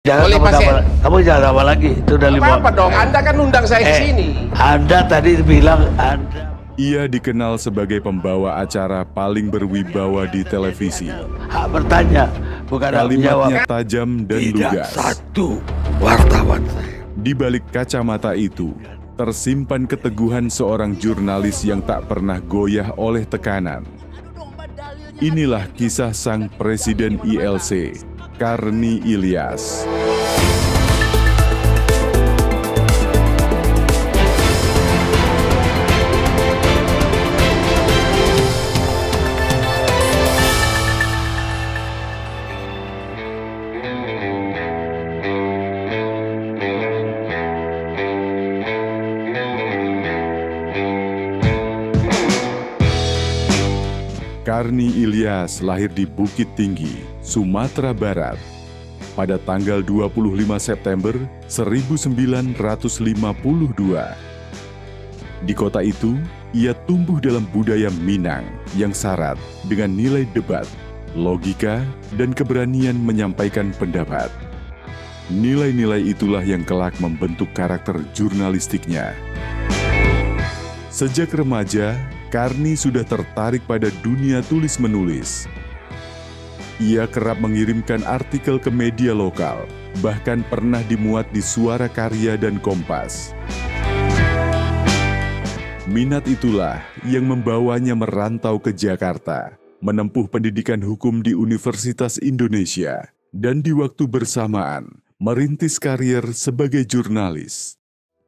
Jangan kamu jangan apa lagi. Itu udah apa dong? Anda kan undang saya ke sini. Anda tadi bilang Anda. Ia dikenal sebagai pembawa acara paling berwibawa di televisi. Hak bertanya, bukan hak menjawab. Kalimatnya tajam dan lugas. Satu wartawan saya. Di balik kacamata itu, tersimpan keteguhan seorang jurnalis yang tak pernah goyah oleh tekanan. Inilah kisah sang Presiden ILC, Karni Ilyas. Karni Ilyas lahir di Bukit Tinggi, Sumatera Barat, pada tanggal 25 September 1952. Di kota itu, ia tumbuh dalam budaya Minang yang syarat dengan nilai debat, logika, dan keberanian menyampaikan pendapat. Nilai-nilai itulah yang kelak membentuk karakter jurnalistiknya. Sejak remaja, Karni sudah tertarik pada dunia tulis-menulis. Ia kerap mengirimkan artikel ke media lokal, bahkan pernah dimuat di Suara Karya dan Kompas. Minat itulah yang membawanya merantau ke Jakarta, menempuh pendidikan hukum di Universitas Indonesia, dan di waktu bersamaan merintis karier sebagai jurnalis.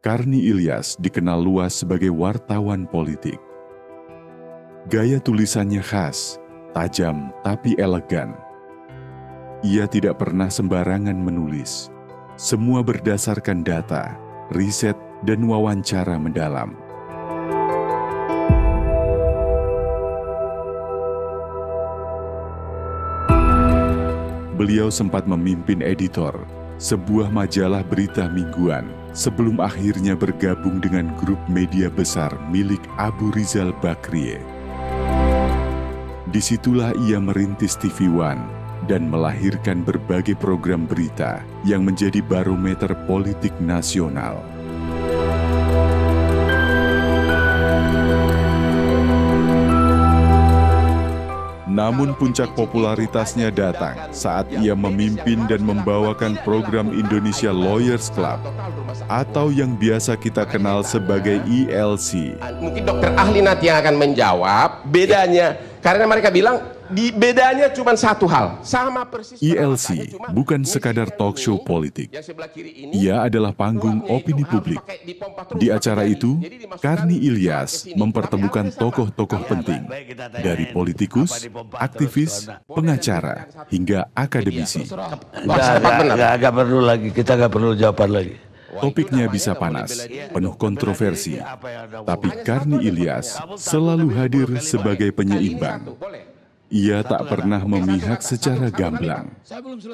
Karni Ilyas dikenal luas sebagai wartawan politik. Gaya tulisannya khas, tajam tapi elegan. Ia tidak pernah sembarangan menulis. Semua berdasarkan data, riset, dan wawancara mendalam. Beliau sempat memimpin editor sebuah majalah berita mingguan sebelum akhirnya bergabung dengan grup media besar milik Abu Rizal Bakrie. Disitulah ia merintis TV One dan melahirkan berbagai program berita yang menjadi barometer politik nasional. Namun puncak popularitasnya datang saat ia memimpin dan membawakan program Indonesia Lawyers Club atau yang biasa kita kenal sebagai ILC. Mungkin dokter ahli nanti yang akan menjawab bedanya, karena mereka bilang bedanya cuma satu hal, sama persis. ILC bukan sekadar talk show politik. Ia adalah panggung opini publik. Di acara itu, Karni Ilyas mempertemukan tokoh-tokoh penting, dari politikus, aktivis, pengacara, hingga akademisi. Nggak perlu lagi, kita nggak perlu jawaban lagi. Topiknya bisa panas, penuh kontroversi, tapi Karni Ilyas selalu hadir sebagai penyeimbang. Ia tak pernah memihak secara gamblang.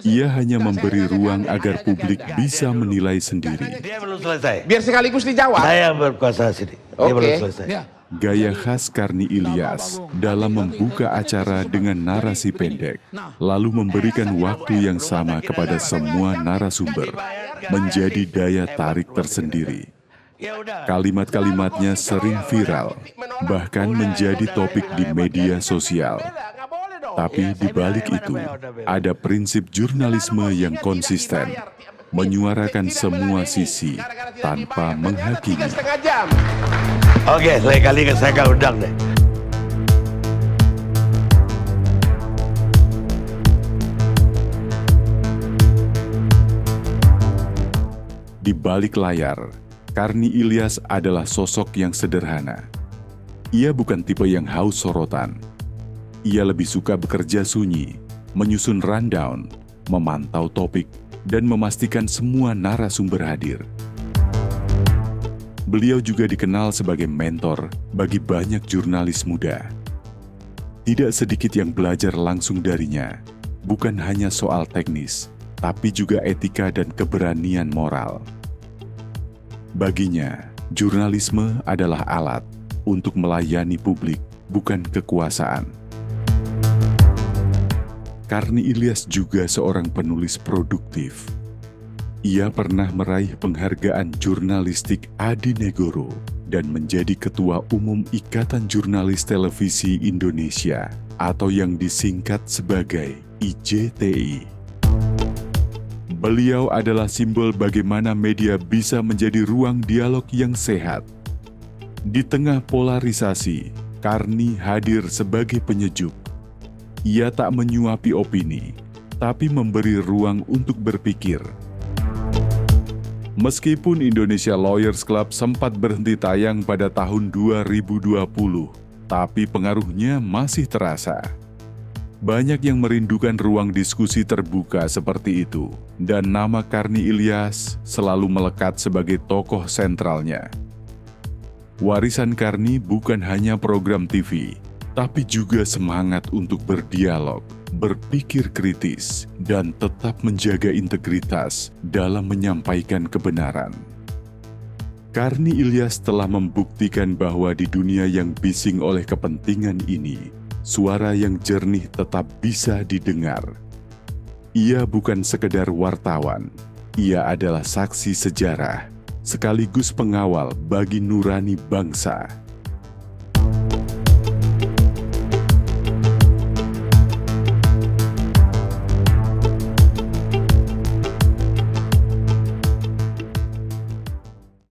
Ia hanya memberi ruang agar publik bisa menilai sendiri. Dia belum selesai. Biar sekaligus dijawab. Saya berkuasa sini. Dia belum selesai. Gaya khas Karni Ilyas dalam membuka acara dengan narasi pendek, lalu memberikan waktu yang sama kepada semua narasumber, menjadi daya tarik tersendiri. Kalimat-kalimatnya sering viral, bahkan menjadi topik di media sosial. Tapi di balik itu, ada prinsip jurnalisme yang konsisten, menyuarakan semua sisi tanpa menghakimi. Oke, lain kali saya akan undang deh. Di balik layar, Karni Ilyas adalah sosok yang sederhana. Ia bukan tipe yang haus sorotan. Ia lebih suka bekerja sunyi, menyusun rundown, memantau topik, dan memastikan semua narasumber hadir. Beliau juga dikenal sebagai mentor bagi banyak jurnalis muda. Tidak sedikit yang belajar langsung darinya, bukan hanya soal teknis, tapi juga etika dan keberanian moral. Baginya, jurnalisme adalah alat untuk melayani publik, bukan kekuasaan. Karni Ilyas juga seorang penulis produktif. Ia pernah meraih penghargaan jurnalistik Adi Negoro dan menjadi Ketua Umum Ikatan Jurnalis Televisi Indonesia atau yang disingkat sebagai IJTI. Beliau adalah simbol bagaimana media bisa menjadi ruang dialog yang sehat. Di tengah polarisasi, Karni hadir sebagai penyejuk. Ia tak menyuapi opini, tapi memberi ruang untuk berpikir. Meskipun Indonesia Lawyers Club sempat berhenti tayang pada tahun 2020, tapi pengaruhnya masih terasa. Banyak yang merindukan ruang diskusi terbuka seperti itu, dan nama Karni Ilyas selalu melekat sebagai tokoh sentralnya. Warisan Karni bukan hanya program TV, tapi juga semangat untuk berdialog, berpikir kritis, dan tetap menjaga integritas dalam menyampaikan kebenaran. Karni Ilyas telah membuktikan bahwa di dunia yang bising oleh kepentingan ini, suara yang jernih tetap bisa didengar. Ia bukan sekedar wartawan, ia adalah saksi sejarah, sekaligus pengawal bagi nurani bangsa.